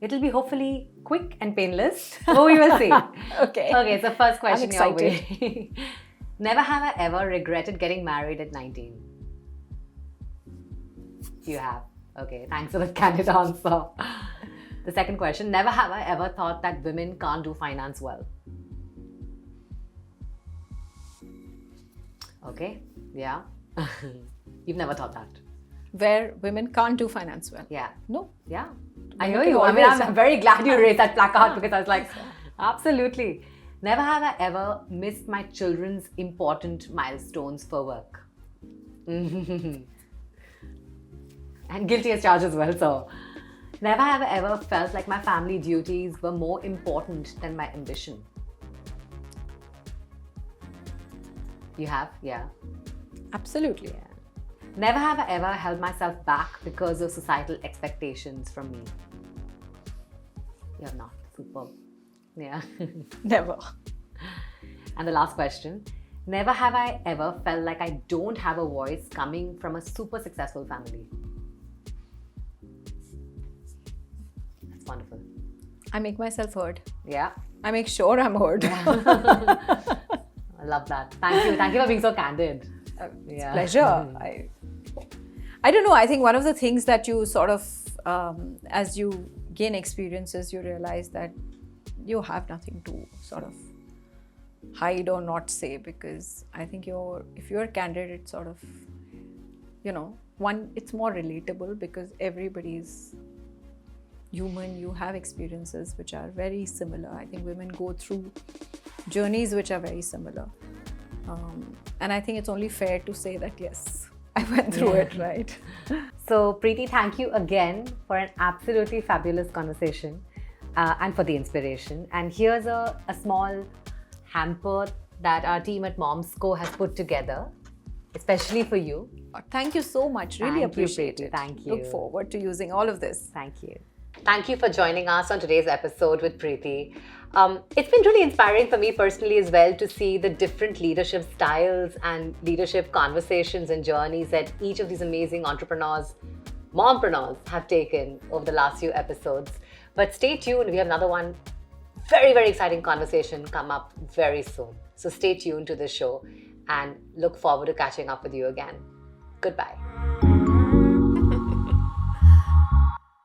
It'll be hopefully quick and painless. Oh, we will see. Okay, so first question your way. Never have I ever regretted getting married at 19? You have. Okay, thanks for the candid answer. The second question, never have I ever thought that women can't do finance well? Okay, yeah. You've never thought that. Where women can't do finance well. Yeah. No. Yeah. I hear you. I mean, I'm very glad you raised that placard because I was like, absolutely. Never have I ever missed my children's important milestones for work. And guilty as charged as well. So, never have I ever felt like my family duties were more important than my ambition. You have? Yeah. Absolutely. Yeah. Never have I ever held myself back because of societal expectations from me. You have not. Superb. Yeah. Never. And the last question. Never have I ever felt like I don't have a voice coming from a super successful family. That's wonderful. I make myself heard. Yeah. I make sure I'm heard. I love that. Thank you. Thank you for being so candid. It's a pleasure. I don't know. I think one of the things that you sort of, as you gain experiences, you realize that you have nothing to sort of hide or not say, because I think if you're candid, it's sort of, it's more relatable because everybody's human. You have experiences which are very similar. I think women go through journeys which are very similar. And I think it's only fair to say that, yes, I went through it, right? So, Priti, thank you again for an absolutely fabulous conversation and for the inspiration. And here's a small hamper that our team at Momsco has put together, especially for you. Thank you so much. Really appreciate it. Thank you. Look forward to using all of this. Thank you. Thank you for joining us on today's episode with Priti. It's been really inspiring for me personally as well to see the different leadership styles and leadership conversations and journeys that each of these amazing entrepreneurs, mompreneurs, have taken over the last few episodes. But stay tuned, we have another one, very, very exciting conversation come up very soon. So stay tuned to this show and look forward to catching up with you again. Goodbye.